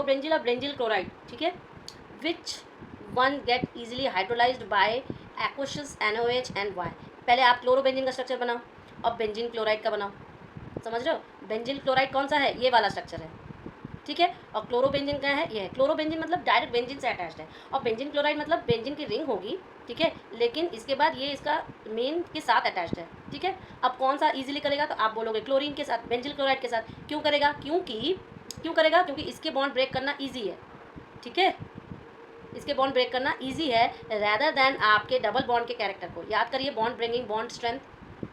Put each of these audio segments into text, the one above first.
क्लोरोबेंजिल और ब्रेंजिल क्लोराइड, ठीक है, which one get easily hydrolysed by aqueous NaOH and why. पहले आप क्लोरोबेंजिन का स्ट्रक्चर बनाओ और बेंजीन क्लोराइड का बनाओ, समझ रहे हो। बेंजीन क्लोराइड कौन सा है, ये वाला स्ट्रक्चर है, ठीक है, और क्लोरोबेंजीन क्या है, ये है। क्लोरोबेंजीन मतलब डायरेक्ट बेंजीन से अटैच्ड है, और बेंजीन क्लोराइड मतलब बेंजीन की रिंग होगी, ठीक है, लेकिन इसके बाद ये इसका मेन के साथ अटैच्ड है, ठीक है। अब कौन सा इजीली करेगा, तो आप बोलोगे क्लोरीन के साथ, बेंजीन क्लोराइड के साथ। क्यों करेगा, क्यों करेगा, क्योंकि इसके बॉन्ड ब्रेक करना ईजी है, ठीक है, इसके बॉन्ड ब्रेक करना ईजी है रैदर दैन आपके डबल बॉन्ड के कैरेक्टर को। याद करिए, बॉन्ड ब्रेकिंग, बॉन्ड स्ट्रेंथ,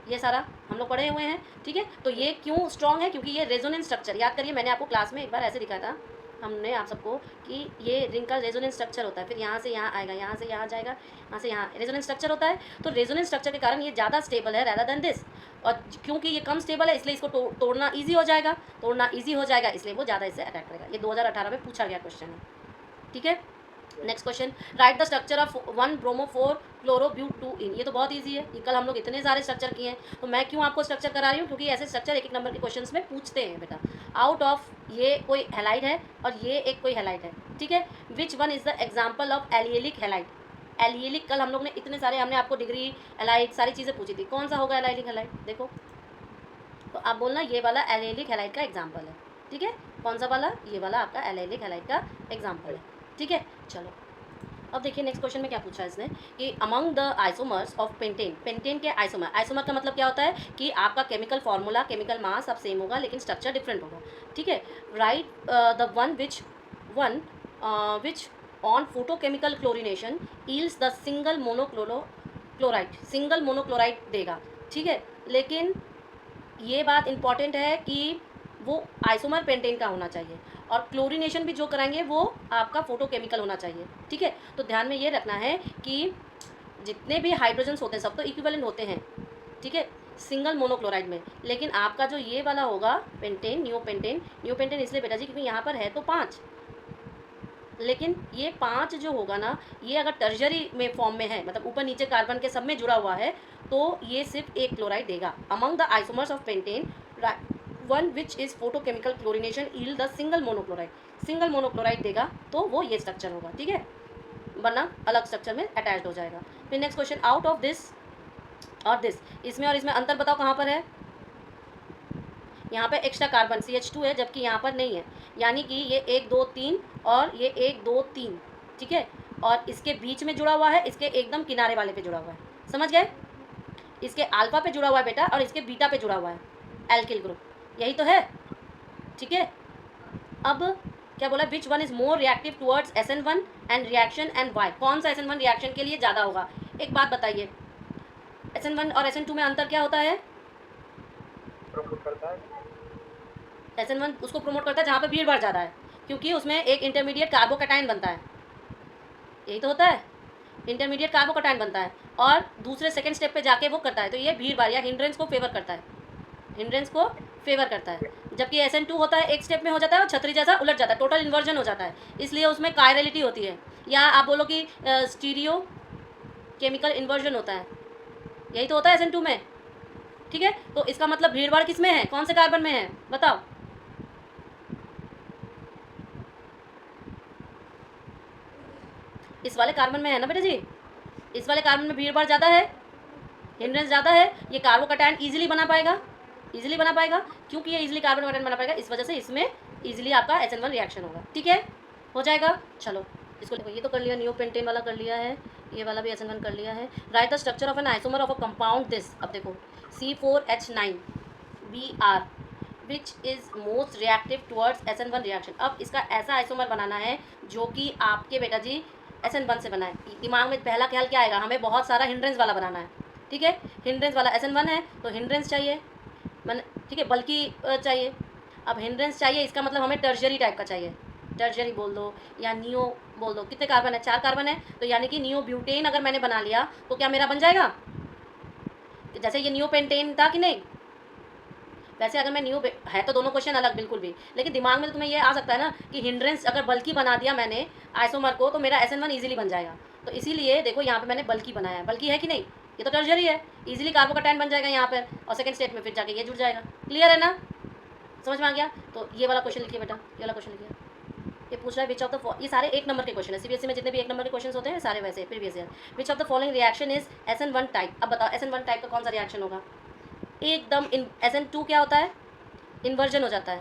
ये सारा हम लोग पढ़े हुए हैं, ठीक है। तो ये क्यों स्ट्रॉन्ग है, क्योंकि ये रेजोनेंस स्ट्रक्चर, याद करिए मैंने आपको क्लास में एक बार ऐसे दिखाया था हमने आप सबको कि ये रिंग का रेजोनेंस स्ट्रक्चर होता है, फिर यहाँ से यहाँ आएगा, यहाँ से यहाँ जाएगा, यहाँ से यहाँ रेजोनेंस स्ट्रक्चर होता है। तो रेजोनेंस स्ट्रक्चर के कारण ये ज़्यादा स्टेबल है रैदर देन दिस, और क्योंकि ये कम स्टेबल है इसलिए इसको तोड़ना ईजी हो जाएगा, इसलिए वो ज़्यादा इससे अटैक करेगा। ये 2018 में पूछा गया क्वेश्चन है, ठीक है। Next question, right the structure of 1 bromo 4 क्लोरोब्यूट-2-इन। ये तो बहुत इजी है, ये कल हम लोग इतने सारे स्ट्रक्चर किए हैं, तो मैं क्यों आपको स्ट्रक्चर करा रही हूँ, क्योंकि ऐसे स्ट्रक्चर एक नंबर के क्वेश्चंस में पूछते हैं बेटा। आउट ऑफ, ये कोई हैलाइड है और ये एक कोई हैलाइड है, ठीक है। Which one is the example of allylic halide. Allylic कल हम लोग ने इतने सारे, हमने आपको डिग्री हैलाइड सारी चीज़ें पूछी थी, कौन सा होगा एलियलिक हैलाइड, देखो तो आप बोलना ये वाला एलियलिक हैलाइड का एग्जाम्पल है, ठीक है। कौन सा वाला, ये वाला आपका एलियलिक हैलाइड का एग्जाम्पल है, ठीक है। चलो अब देखिए नेक्स्ट क्वेश्चन में क्या पूछा है इसने कि among the isomers of pentane, pentane के आइसोमर, आइसोमर का मतलब क्या होता है कि आपका केमिकल फार्मूला, केमिकल मास सब सेम होगा लेकिन स्ट्रक्चर डिफरेंट होगा, ठीक है। Write the one which on photochemical chlorination yields the single monochloride देगा, ठीक है। लेकिन ये बात इंपॉर्टेंट है कि वो आइसोमर पेंटेन का होना चाहिए और क्लोरीनेशन भी जो कराएंगे वो आपका फोटोकेमिकल होना चाहिए, ठीक है। तो ध्यान में ये रखना है कि जितने भी हाइड्रोजन्स होते हैं सब तो इक्विवेलेंट होते हैं, ठीक है, सिंगल मोनोक्लोराइड में। लेकिन आपका जो ये वाला होगा पेंटेन, न्यू पेंटेन इसलिए बेटा जी क्योंकि यहाँ पर है तो 5, लेकिन ये 5 जो होगा ना, ये अगर टर्जरी में फॉर्म में है, मतलब ऊपर नीचे कार्बन के सब में जुड़ा हुआ है, तो ये सिर्फ एक क्लोराइड देगा। Among the isomers of pentane one which is photochemical chlorination yield the single monochloride देगा, तो वो ये स्ट्रक्चर होगा, ठीक है, वरना अलग स्ट्रक्चर में अटैच्ड हो जाएगा। फिर next question, out of this और दिस, इसमें और इसमें अंतर बताओ कहाँ पर है। यहाँ पे एक्स्ट्रा कार्बन CH2 है जबकि यहाँ पर नहीं है, यानी कि ये 1 2 3 और ये 1 2 3, ठीक है, और इसके बीच में जुड़ा हुआ है, इसके एकदम किनारे वाले पे जुड़ा हुआ है, समझ गए। इसके अल्फा पे जुड़ा हुआ है बेटा और इसके बीटा पे जुड़ा हुआ है एल्किल ग्रुप, यही तो है, ठीक है। अब क्या बोला, which one is more reactive towards SN1 and reaction and why, कौन सा SN1 रिएक्शन के लिए ज़्यादा होगा। एक बात बताइए, SN1 और SN2 में अंतर क्या होता है। SN1 उसको प्रमोट करता है जहाँ पे भीड़ भाड़ ज़्यादा है, क्योंकि उसमें एक इंटरमीडिएट कार्बोकैटायन बनता है, यही तो होता है, इंटरमीडिएट कार्बोकैटायन बनता है और दूसरे सेकंड स्टेप पे जाके वो करता है, तो ये भीड़ भाड़ या हिंड्रेंस को फेवर करता है, जबकि SN2 होता है एक स्टेप में हो जाता है और छतरी जैसा उलट जाता है, टोटल इन्वर्जन हो जाता है, इसलिए उसमें कायरलिटी होती है, या आप बोलो कि स्टीरियो केमिकल इन्वर्जन होता है, यही तो होता है SN2 में, ठीक है। तो इसका मतलब भीड़ भाड़ किस में है, कौन से कार्बन में है बताओ। इस वाले कार्बन में है ना बेटा जी, इस वाले कार्बन में भीड़ भाड़ ज़्यादा है, हिंड्रेंस ज़्यादा है, ये कार्बोकैटायन ईजिली बना पाएगा, क्योंकि ये ईजिली कार्बोकैटायन बना पाएगा, इस वजह से इसमें ईजिली आपका SN1 रिएक्शन होगा, ठीक है, हो जाएगा। चलो इसको देखो, ये तो कर लिया, न्यू पेंटेन वाला कर लिया है, ये वाला भी SN1 कर लिया है। Write the structure of an isomer of a compound this, अब देखो C4H9Br which is most reactive towards SN1 reaction. अब इसका ऐसा आइसोमर बनाना है जो कि आपके बेटा जी SN1 से बना है। दिमाग में पहला ख्याल क्या आएगा, हमें बहुत सारा हिंड्रेंस वाला बनाना है, ठीक है, हिंड्रेंस वाला SN1 है तो हिंड्रेंस चाहिए, ठीक है, बल्कि चाहिए। अब हिंड्रेंस चाहिए इसका मतलब हमें टर्जरी टाइप का चाहिए, टर्जरी बोल दो या नियो बोल दो। कितने कार्बन है, 4 कार्बन है, तो यानी कि नियो ब्यूटेन अगर मैंने बना लिया तो क्या मेरा बन जाएगा, जैसे ये नियो पेंटेन था कि नहीं। वैसे अगर मैं न्यू है तो दोनों क्वेश्चन अलग बिल्कुल भी, लेकिन दिमाग में तो तुम्हें ये आ सकता है ना कि हिंड्रेंस अगर बल्कि बना दिया मैंने आइसोमर को तो मेरा SN1 ईजिली बन जाएगा। तो इसीलिए देखो यहाँ पे मैंने बल्कि बनाया है, बल्कि है कि नहीं, ये तो टर्जरी है, इजीली कार्बोकैटायन बन जाएगा यहाँ पर और सेकंड स्टेप में फिर जाके ये जुड़ जाएगा। क्लियर है ना, समझ में आ गया। तो ये वाला क्वेश्चन लिखिए बेटा, ये वाला क्वेश्चन लिखिए। ये पूछ रहा है विच ऑफ द, ये सारे 1 नंबर के क्वेश्चन है, सीबीएसई में जितने भी 1 नंबर के क्वेश्चन होते हैं सारे वैसे previous year. Which of the following reaction is SN1 type. अब बताओ SN1 टाइप का कौन सा रिएक्शन होगा? एकदम SN2 क्या होता है? इन्वर्जन हो जाता है,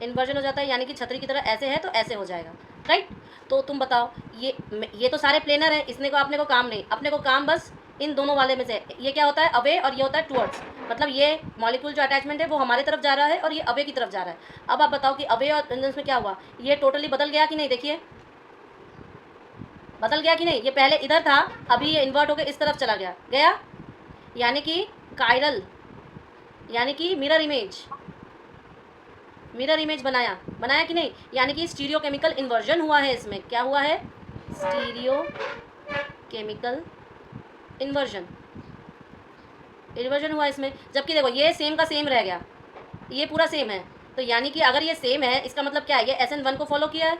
इन्वर्जन हो जाता है, यानी कि छतरी की तरह ऐसे है तो ऐसे हो जाएगा, राइट। तो तुम बताओ, ये तो सारे प्लेनर हैं, इसने को अपने को काम नहीं, अपने को काम बस इन दोनों वाले में से, ये क्या होता है अवे और ये होता है टुवर्ड्स, मतलब ये मॉलिक्यूल जो अटैचमेंट है वो हमारे तरफ जा रहा है और ये अवे की तरफ जा रहा है। अब आप बताओ कि अवे और में क्या हुआ, ये टोटली बदल गया कि नहीं? देखिए बदल गया कि नहीं? ये पहले इधर था, अभी ये इन्वर्ट होकर इस तरफ चला गया, गया, यानी कि कायरल, यानी कि मिरर इमेज, मिरर इमेज बनाया, बनाया कि नहीं? यानी कि स्टीरियो केमिकल इन्वर्जन हुआ है इसमें। क्या हुआ है? स्टीरियो केमिकल इन्वर्जन, इन्वर्जन हुआ इसमें। जबकि देखो ये सेम का सेम रह गया, ये पूरा सेम है, तो यानी कि अगर ये सेम है इसका मतलब क्या है? ये SN1 को फॉलो किया है,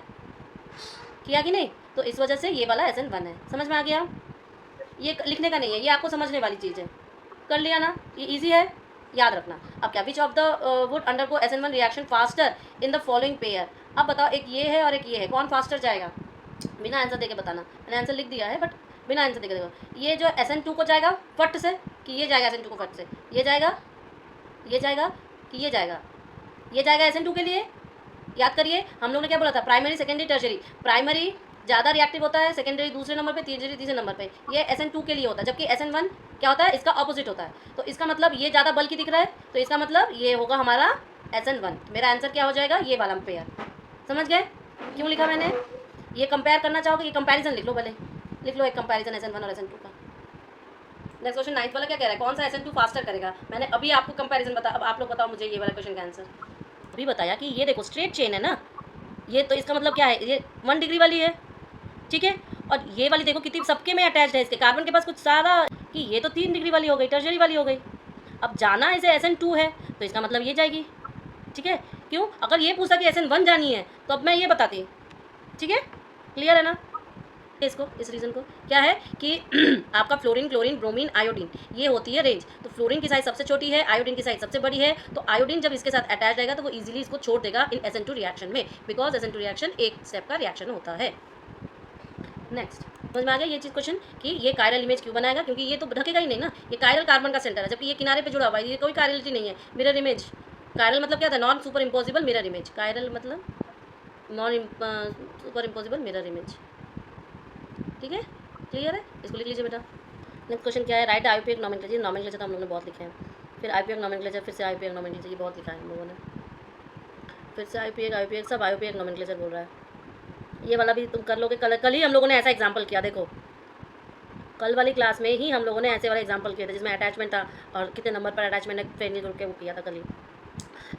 किया कि नहीं? तो इस वजह से ये वाला SN1 है। समझ में आ गया? ये लिखने का नहीं है, ये आपको समझने वाली चीज़ है। कर लिया ना? ये ईजी है, याद रखना। अब क्या, विच of the wood undergo SN1 reaction faster in the following pair. अब बताओ, एक ये है और एक ये है, कौन फास्टर जाएगा? बिना आंसर देके बताना, मैंने आंसर लिख दिया है बट बिना आंसर देके देखो। ये जो SN2 को जाएगा फट से, कि ये जाएगा SN2 को फट से, ये जाएगा, ये जाएगा कि ये जाएगा, ये जाएगा SN2 के लिए। याद करिए हम लोगों ने क्या बोला था, प्राइमरी सेकेंडरी टर्शरी। प्राइमरी ज़्यादा रिएक्टिव होता है, सेकेंडरी दूसरे नंबर पे, तीसरे नंबर पे। ये SN2 के लिए होता है, जबकि SN1 क्या होता है? इसका ऑपोजिट होता है। तो इसका मतलब ये ज़्यादा बल्कि दिख रहा है, तो इसका मतलब ये होगा हमारा SN1। मेरा आंसर क्या हो जाएगा? ये वाला पेयर। समझ गए क्यों लिखा मैंने? ये कंपेयर करना चाहोगे, ये कंपैरिजन लिख लो, भले लिख लो एक कंपैरिजन SN1 और SN2 का। नेक्स्ट क्वेश्चन 9th वाला क्या कह रहा है? कौन सा SN2 फास्टर करेगा? मैंने अभी आपको कंपैरिजन बता, अब आप लोग बताओ मुझे ये वाला क्वेश्चन का आंसर। अभी बताया कि ये देखो स्ट्रेट चेन है ना, ये तो इसका मतलब क्या है? ये 1 डिग्री वाली है, ठीक है। और ये वाली देखो कितनी सबके में अटैच्ड है, इसके कार्बन के पास कुछ सारा, कि ये तो 3 डिग्री वाली हो गई, टर्शरी वाली हो गई। अब जाना इसे SN2 है, तो इसका मतलब ये जाएगी, ठीक है। क्यों? अगर ये पूछता कि SN1 जानी है तो अब मैं ये बताती, ठीक है। क्लियर है ना इसको, इस रीज़न को? क्या है कि आपका फ्लोरीन, क्लोरीन, ब्रोमीन, आयोडीन, ये होती है रेंज। तो फ्लोरीन की साइज सबसे छोटी है, आयोडीन की साइज सबसे बड़ी है। तो आयोडीन जब इसके साथ अटैच रहेगा तो वो इजीली इसको छोड़ देगा इन SN2 रिएक्शन में, बिकॉज SN2 रिएक्शन एक स्टेप का रिएक्शन होता है। नेक्स्ट समझ में आ गया ये चीज़ क्वेश्चन, कि ये कायरल इमेज क्यों बनाएगा? क्योंकि ये तो ढकेगा ही नहीं ना, ये कायरल कार्बन का सेंटर है, जबकि ये किनारे पे जुड़ा हुआ है, ये कोई कायरलिटी नहीं है। मिरर इमेज, कायरल मतलब क्या था? Non superimposable mirror image. Chiral मतलब non superimposable mirror image, ठीक है। क्लियर है? इसको लिख लीजिए बेटा। नेक्स्ट क्वेश्चन क्या है? Right IUPAC nomenclature. नॉमेनक्लेचर तो हम लोगों ने बहुत लिखे हैं, फिर IUPAC नॉमेनक्लेचर, फिर से IUPAC नॉमेनक्लेचर, ये बहुत लिखा है हम लोगों ने, फिर से IUPAC सब IUPAC नॉमेनक्लेचर बोल रहा है। ये वाला भी तुम कर लोगे, कल ही हम लोगों ने ऐसा एग्जाम्पल किया, देखो कल वाली क्लास में ही हम लोगों ने ऐसे वाला एग्जाम्पल किया था जिसमें अटैचमेंट था और कितने नंबर पर अटैचमेंट है, फ्रेंडली ग्रुप के वो किया था कल ही।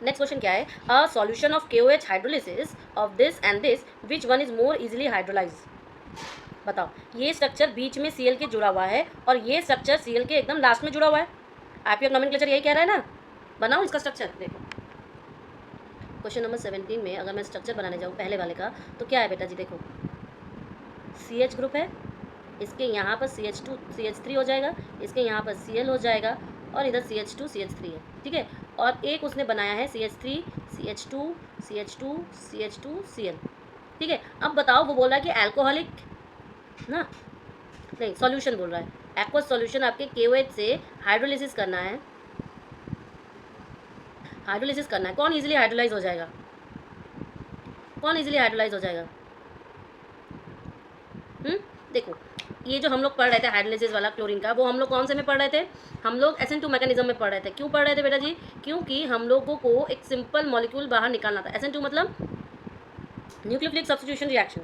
नेक्स्ट क्वेश्चन क्या है? A solution of KOH hydrolysis of this and this, which one is more easily hydrolyse. बताओ, ये स्ट्रक्चर बीच में Cl के जुड़ा हुआ है और ये स्ट्रक्चर Cl के एकदम लास्ट में जुड़ा हुआ है। IUPAC नॉमेनक्लेचर यही कह रहा है ना, बनाओ इसका स्ट्रक्चर। देखो क्वेश्चन नंबर 17 में अगर मैं स्ट्रक्चर बनाने जाऊँ पहले वाले का, तो क्या है बेटा जी? देखो CH ग्रुप है, इसके यहाँ पर CH2 CH3 हो जाएगा, इसके यहाँ पर Cl हो जाएगा और इधर CH2 CH3 है, ठीक है। और एक उसने बनाया है CH3 CH2 CH2 CH2 Cl, ठीक है। अब बताओ, वो बोल रहा है कि अल्कोहलिक ना, नहीं सॉल्यूशन बोल रहा है, एक्वस सॉल्यूशन आपके KOH से हाइड्रोलिसिस करना है, हाइड्रोलिसिस करना है। कौन इजीली हाइड्रोलाइज हो जाएगा? कौन इजीली हाइड्रोलाइज हो जाएगा? देखो ये जो हम लोग पढ़ रहे थे हाइड्रोलिसिस वाला क्लोरीन का, वो हम लोग कौन से में पढ़ रहे थे? हम लोग SN2 मैकेनिज्म में पढ़ रहे थे। क्यों पढ़ रहे थे बेटा जी? क्योंकि हम लोगों को एक सिंपल मॉलिक्यूल बाहर निकालना था। SN2 मतलब न्यूक्लियोफिलिक सब्स्टिट्यूशन रिएक्शन,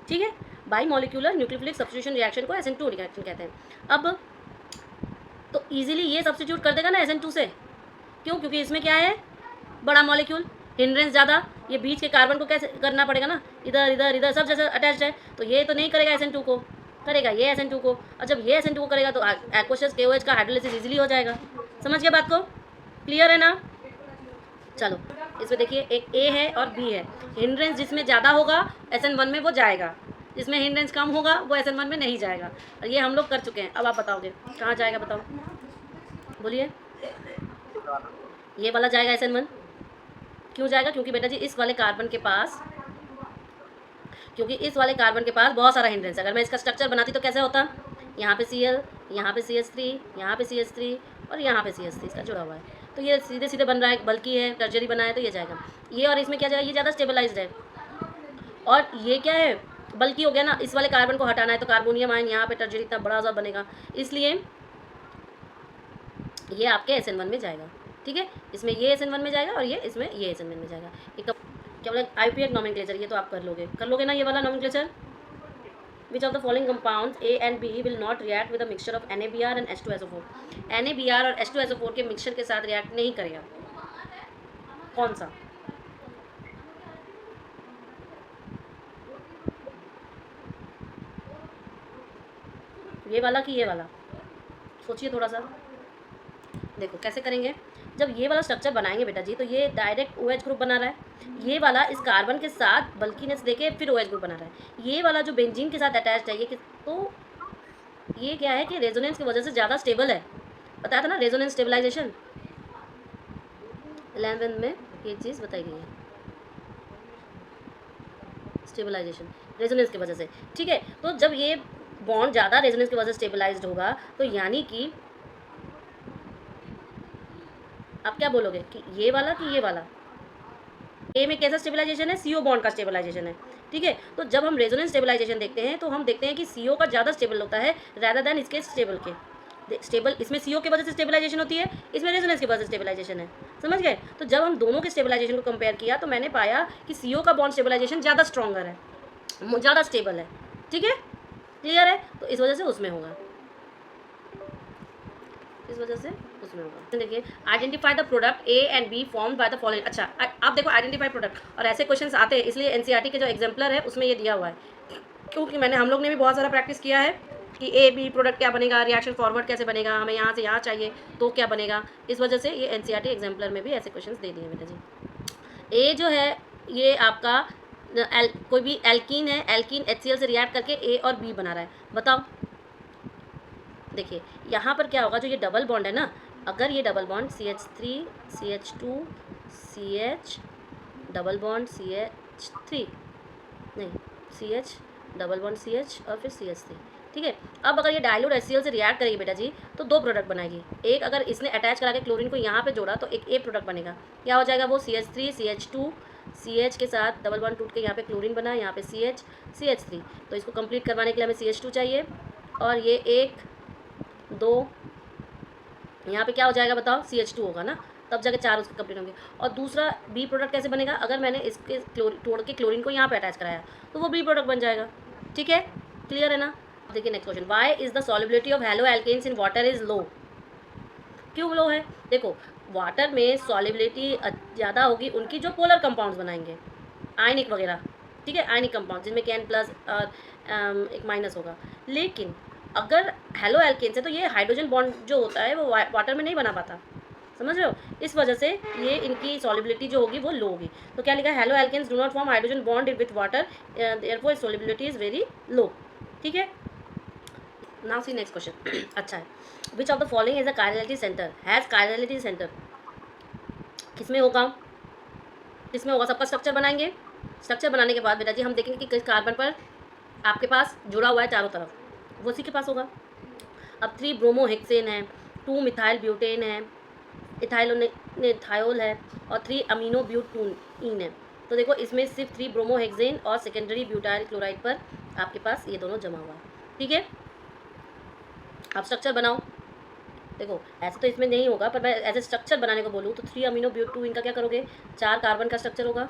ठीक है। By molecular nucleophilic substitution reaction को SN2 रिएक्शन कहते हैं। अब तो ईजिली ये सब्स्टिट्यूट कर देगा ना SN2 से, क्यों? क्योंकि इसमें क्या है? बड़ा मॉलिक्यूल, हिंड्रेंस ज़्यादा, ये बीच के कार्बन को कैसे करना पड़ेगा ना, इधर इधर इधर सब जैसे अटैच्ड है, तो ये तो नहीं करेगा SN2 को, करेगा ये SN2 को। और जब ये SN2 को करेगा तो एक्वस KOH का हाइड्रोलिसिस इजीली हो जाएगा। समझ गया बात को? क्लियर है ना? चलो इसमें देखिए, एक A है और B है। हिंड्रेंस जिसमें ज़्यादा होगा SN1 में वो जाएगा, जिसमें हिंड्रेंस कम होगा वो SN1 में नहीं जाएगा। और ये हम लोग कर चुके हैं। अब आप बताओगे कहाँ जाएगा? बताओ, बोलिए। ये वाला जाएगा SN1। क्यों जाएगा? क्योंकि बेटा जी इस वाले कार्बन के पास क्योंकि इस वाले कार्बन के पास बहुत सारा हिंड्रेंस है। अगर मैं इसका स्ट्रक्चर बनाती तो कैसे होता, यहाँ पे Cl, यहाँ पे CH3, यहाँ पे CH3 और यहाँ पे CH3 इसका जुड़ा हुआ है। तो ये सीधे सीधे बन रहा है, बल्कि है, टर्जरी बना है, तो ये जाएगा। ये और इसमें क्या जाएगा, ये ज़्यादा स्टेबलाइज्ड है। और ये क्या है, बल्कि हो गया ना। इस वाले कार्बन को हटाना है तो कार्बोनियम आयन यहाँ पे टर्जरी इतना बड़ा सा बनेगा, इसलिए ये आपके SN1 में जाएगा। ठीक है, इसमें ये SN1 में जाएगा और ये इसमें ये SN1 में जाएगा। एक क्या बोला, IUPAC नोमेनक्लेचर, ये तो आप कर लोगे ना ये वाला nomenclature. Which of the following compounds A and B will not react with a mixture of NaBr and H2SO4? NaBr और H2SO4 के मिक्सचर के साथ रिएक्ट नहीं करेगा, कौन सा? ये वाला कि ये वाला, सोचिए थोड़ा सा। देखो कैसे करेंगे, जब ये वाला स्ट्रक्चर बनाएंगे बेटा जी, तो ये डायरेक्ट OH ग्रुप बना रहा है। ये वाला इस कार्बन के साथ बल्कीनेस देके फिर OH ग्रुप बना रहा है। ये वाला जो बेंजीन के साथ अटैच्ड है, ये तो ये क्या है कि रेजोनेंस की वजह से ज़्यादा स्टेबल है। बताया था ना, रेजोनेंस स्टेबलाइजेशन 11 में ये चीज़ बताई गई है, स्टेबलाइजेशन रेजोनेंस की वजह से। ठीक है, तो जब ये बॉन्ड ज़्यादा रेजोनेंस की वजह से स्टेबलाइज्ड होगा, तो यानी कि आप क्या बोलोगे कि ये वाला कि ये वाला। ए में कैसा स्टेबलाइजेशन है, CO बॉन्ड का स्टेबलाइजेशन है। ठीक है, तो जब हम रेजोनेंस स्टेबलाइजेशन देखते हैं तो हम देखते हैं कि CO का ज़्यादा स्टेबल होता है रैदर देन इसके स्टेबल के। स्टेबल इसमें CO की वजह से स्टेबलाइजेशन होती है, इसमें रेजोनेंस की वजह से स्टेबलाइजेशन है। समझ गए? तो जब हम दोनों के स्टेबलाइजेशन को कंपेयर किया तो मैंने पाया कि CO का बॉन्ड स्टेबलाइजेशन ज़्यादा स्ट्रॉन्गर है, ज़्यादा स्टेबल है। ठीक है, क्लियर है? तो इस वजह से उसमें होगा, इस वजह से उसमें होगा। देखिए, identify the product A and B formed by the following. अच्छा, आप देखो आइडेंटिफाई प्रोडक्ट, और ऐसे क्वेश्चंस आते हैं, इसलिए NCERT के जो एग्जाम्पलर है उसमें ये दिया हुआ है, क्योंकि हम लोग ने भी बहुत सारा प्रैक्टिस किया है कि A-B प्रोडक्ट क्या बनेगा, रिएक्शन फॉरवर्ड कैसे बनेगा, हमें यहाँ से यहाँ चाहिए तो क्या बनेगा। इस वजह से ये NCERT एग्जाम्पलर में भी ऐसे क्वेश्चन दे दिए बेटा जी। A जो है ये आपका कोई भी एल्कीन है, एल्कीन HCl से रिएक्ट करके A और B बना रहा है। बताओ, देखिए यहाँ पर क्या होगा, जो ये डबल बॉन्ड है ना, अगर ये double bond CH3 CH2 CH double bond CH3 नहीं CH डबल बॉन्ड CH और फिर CH3। ठीक है, अब अगर ये डाइल्यूट HCl से रिएक्ट करेगी बेटा जी तो दो प्रोडक्ट बनाएगी। एक, अगर इसने अटैच करा के क्लोरीन को यहाँ पे जोड़ा तो एक प्रोडक्ट बनेगा। क्या हो जाएगा वो, CH3 CH2 CH के साथ डबल बॉन्ड टूट के यहाँ पे क्लोरीन बना, यहाँ पे CH CH3। तो इसको कंप्लीट करवाने के लिए हमें CH2 चाहिए, और ये 1 2 यहाँ पे क्या हो जाएगा बताओ, CH2 होगा ना, तब जाके 4 उसके कंप्लीट होंगे। और दूसरा B प्रोडक्ट कैसे बनेगा, अगर मैंने इसके तोड़ के क्लोरीन को यहाँ पे अटैच कराया तो वो B प्रोडक्ट बन जाएगा। ठीक है, क्लियर है ना। देखिए next question, why is the solubility of halo alkanes in water is low. क्यों लो है, देखो वाटर में सॉलिबिलिटी ज़्यादा होगी उनकी जो पोलर कंपाउंड्स बनाएंगे, आयनिक वगैरह। ठीक है, आयनिक कंपाउंड जिनमें Kn प्लस और एक माइनस होगा। लेकिन अगर हेलो एल्केन्स है तो ये हाइड्रोजन बॉन्ड जो होता है वो वाटर में नहीं बना पाता, समझ रहे हो। इस वजह से ये इनकी सॉलिबिलिटी जो होगी वो लो होगी। तो क्या लिखा है, halo alkanes do not form hydrogen bond with water, therefore solubility is very low. ठीक है, नाउ सी नेक्स्ट क्वेश्चन। अच्छा है, which of the following is a chirality centre, has chirality centre. किसमें होगा, किसमें होगा, सबका स्ट्रक्चर बनाएंगे। स्ट्रक्चर बनाने के बाद बेटा जी हम देखेंगे कि किस कार्बन पर आपके पास जुड़ा हुआ है चारों तरफ, वो उसी के पास होगा। अब 3 ब्रोमोहेक्सेन है, 2 मिथाइल ब्यूटेन है, इथाइल है, और 3 अमीनो ब्यूटूइन है। तो देखो इसमें सिर्फ 3 ब्रोमोहेक्सेन और सेकेंडरी ब्यूटाइल क्लोराइड पर आपके पास ये दोनों जमा हुआ है। ठीक है, आप स्ट्रक्चर बनाओ। देखो ऐसे तो इसमें नहीं होगा, पर मैं ऐसे स्ट्रक्चर बनाने को बोलूँ तो 3 अमीनो ब्यूटूइन का क्या करोगे, 4 कार्बन का स्ट्रक्चर होगा।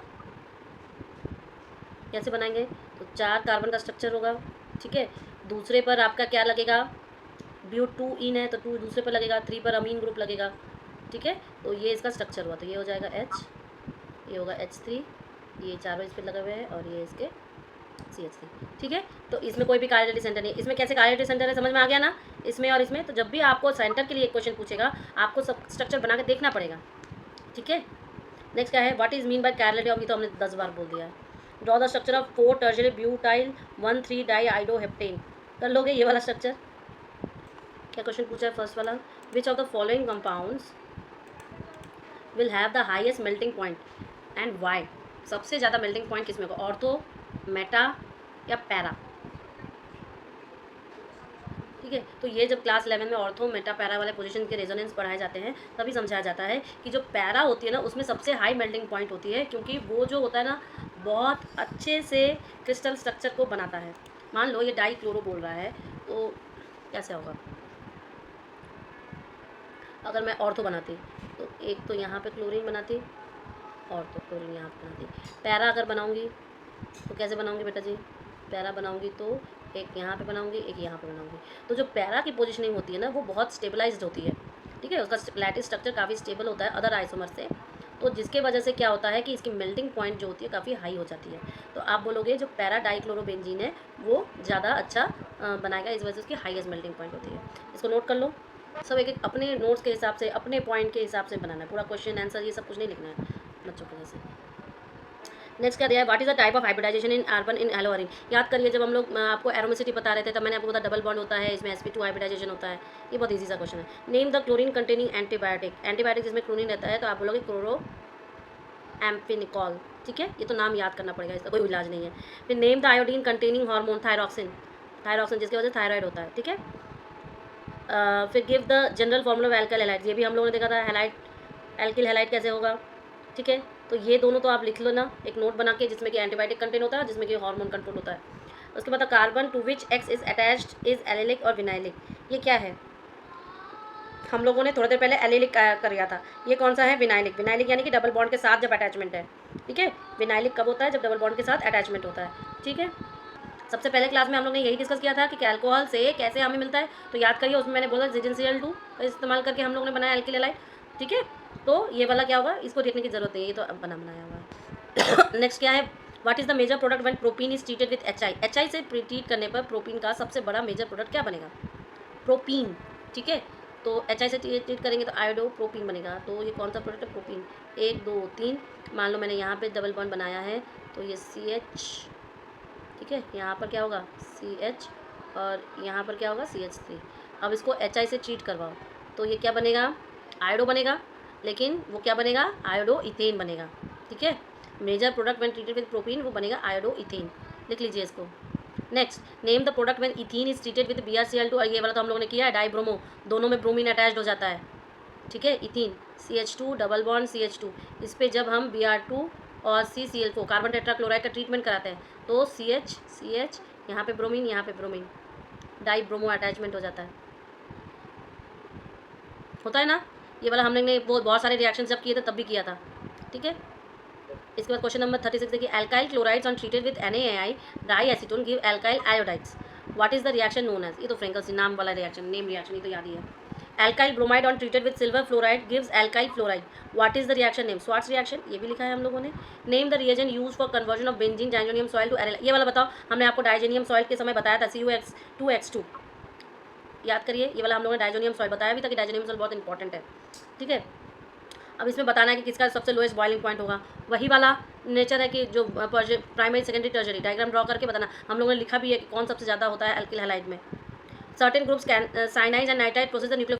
कैसे बनाएंगे, तो 4 कार्बन का स्ट्रक्चर होगा। ठीक है, दूसरे पर आपका क्या लगेगा, ब्यूटूइन है तो 2 दूसरे पर लगेगा, 3 पर अमीन ग्रुप लगेगा। ठीक है, तो ये इसका स्ट्रक्चर हुआ, तो ये हो जाएगा H, ये होगा H3, ये चारों इस पर लगे हुए हैं, और ये इसके CH3। ठीक है, तो इसमें कोई भी कायरलिटी सेंटर नहीं। इसमें कैसे कायरलिटी सेंटर है, समझ में आ गया ना, इसमें और इसमें। तो जब भी आपको सेंटर के लिए एक क्वेश्चन पूछेगा आपको सब स्ट्रक्चर बना के देखना पड़ेगा। ठीक है, नेक्स्ट क्या है, what is mean by chirality of, ये तो हमने 10 बार बोल दिया है। Draw the structure of 4 tertiary butyl 1,3 डाइआइडोहेप्टेन। कर लोगे ये वाला स्ट्रक्चर। क्या क्वेश्चन पूछा है फर्स्ट वाला, which of the following compounds will have the highest melting point and why. सबसे ज़्यादा मेल्टिंग पॉइंट किसमें होगा, ऑर्थो, मेटा, या पैरा। ठीक है, तो ये जब क्लास 11 में ऑर्थो मेटा पैरा वाले पोजीशन के रेजोनेंस पढ़ाए जाते हैं तभी समझाया जाता है कि जो पैरा होती है ना उसमें सबसे हाई मेल्टिंग पॉइंट होती है, क्योंकि वो जो होता है ना बहुत अच्छे से क्रिस्टल स्ट्रक्चर को बनाता है। मान लो ये डाई क्लोरो बोल रहा है तो कैसे होगा, अगर मैं ऑर्थो बनाती तो एक तो यहाँ पे क्लोरीन बनाती और तो क्लोरीन यहाँ पे बनाती। पैरा अगर बनाऊँगी तो कैसे बनाऊँगी बेटा जी, पैरा बनाऊँगी तो एक यहाँ पे बनाऊँगी एक यहाँ पे बनाऊँगी। तो जो पैरा की पोजिशनिंग होती है ना वो बहुत स्टेबलाइज्ड होती है। ठीक है, उसका लैटिस स्ट्रक्चर काफ़ी स्टेबल होता है अदर आइसोमर से, तो जिसके वजह से क्या होता है कि इसकी मेल्टिंग पॉइंट जो होती है काफ़ी हाई हो जाती है। तो आप बोलोगे जो पैरा डाइक्लोरोबेंजीन है वो ज़्यादा अच्छा बनाएगा, इस वजह से उसकी हाईएस्ट मेल्टिंग पॉइंट होती है। इसको नोट कर लो सब, एक एक अपने नोट्स के हिसाब से अपने पॉइंट के हिसाब से बनाना है, पूरा क्वेश्चन आंसर ये सब कुछ नहीं लिखना है बच्चों के जैसे। नेक्स्ट क्या दिया है, what is the type of hybridization in carbon in haloarene. याद करिए जब हम लोग आपको एरोमेसिटी बता रहे थे तब मैंने आपको बताया डबल बॉन्ड होता है, इसमें sp2 हाइब्रिडाइजेशन होता है। ये बहुत ईजी सा क्वेश्चन है। Name the chlorine containing antibiotic. Antibiotic जिसमें क्लोरीन रहता है तो आप बोलोगे क्लोरो एम्फिनिकॉल। ठीक है, ये तो नाम याद करना पड़ेगा, इसका कोई इलाज नहीं है। फिर name the iodine containing hormone thyroxine. Thyroxine जिसकी वजह से थायराइड होता है। ठीक है, फिर give the general formula of alkyl halide. ये भी हम लोगों ने देखा था, हैलाइड एल्किल हैलाइड कैसे होगा। ठीक है, तो ये दोनों तो आप लिख लो ना एक नोट बना के, जिसमें कि एंटीबायोटिक कंटेंट होता है जिसमें कि हार्मोन कंट्रोल होता है। उसके बाद carbon to which X is attached is allylic और विनाइलिक। ये क्या है, हम लोगों ने थोड़ी देर पहले एलिलिक कर लिया था, ये कौन सा है, विनाइलिक। विनाइलिक यानी कि डबल बॉन्ड के साथ जब अटैचमेंट है। ठीक है, विनाइलिक कब होता है, जब डबल बॉन्ड के साथ अटैचमेंट होता है। ठीक है, सबसे पहले क्लास में हम लोग ने यही डिस्कस किया था कि अल्कोहल से कैसे हमें मिलता है, तो याद करिए उसमें मैंने बोला ZnCl2 का इस्तेमाल करके हम लोगों ने बनाया एल्किल हैलाइड। ठीक है, तो ये वाला क्या होगा, इसको देखने की जरूरत नहीं है, ये तो अब बनाया हुआ है। नेक्स्ट क्या है, what is the major product when propene is treated with HI से ट्रीट करने पर प्रोपीन का सबसे बड़ा मेजर प्रोडक्ट क्या बनेगा, प्रोपीन। ठीक है, तो HI से ट्रीट करेंगे तो आयोडो प्रोपीन बनेगा। तो ये कौन सा प्रोडक्ट है, प्रोपीन। 1 2 3, मान लो मैंने यहाँ पे डबल बॉन्ड बनाया है तो ये CH। ठीक है, यहाँ पर क्या होगा CH और यहाँ पर क्या होगा CH3। अब इसको HI से ट्रीट करवाओ तो ये क्या बनेगा, आयोडो बनेगा, लेकिन वो क्या बनेगा, आयोडो इथेन बनेगा। ठीक है, major product when treated with propene वो बनेगा आयोडो इथेन, लिख लीजिए इसको। Next name the product when ethene is treated with BrCl2। ये वाला तो हम लोगों ने किया है, डाइब्रोमो, दोनों में ब्रोमीन अटैच्ड हो जाता है। ठीक है, ethene CH2 double bond CH2, इस पर जब हम Br2 और CCl4 कार्बन टेट्राक्लोराइड का ट्रीटमेंट कराते हैं तो CH यहाँ पे ब्रोमीन यहाँ पे ब्रोमीन, डाई ब्रोमो अटैचमेंट हो जाता है, होता है ना। ये वाला हमने वो बहुत सारे रिएक्शन जब किए थे तब भी किया था। ठीक है, इसके बाद क्वेश्चन नंबर 36 देखिए, alkyl chlorides on treated with NaAI dry acetone give alkyl iodides, what is the reaction known as. ये तो फ्रेंकल्स नाम वाला रिएक्शन, नेम रिएक्शन, ये तो याद ही है। Alkyl bromide on treated with silver fluoride gives alkyl fluoride, what is the reaction name, Swarts reaction, ये भी लिखा है हम लोगों ने। Name the reagent use for conversion of benzene diazonium salt to aryl. ये वाला बताओ, हमने आपको डाइजोनियम सॉइल के समय बताया था CuX2X2, याद करिए, ये वाला हम लोगों ने डाइजोनियम सॉइल बताया भी था कि डाइजोनियम सॉइल बहुत इंपॉर्टेंट है। ठीक है, अब इसमें बताना है कि किसका सबसे लोएस्ट बॉइलिंग पॉइंट होगा, वही वाला नेचर है कि जो प्राइमरी सेकेंडरी टर्जरी डायग्राम ड्रॉ करके बताना। हम लोगों ने लिखा भी है कि कौन सबसे ज़्यादा होता है एल्किल हैलाइड में। Certain groups can cyanide and nitride process the nuclear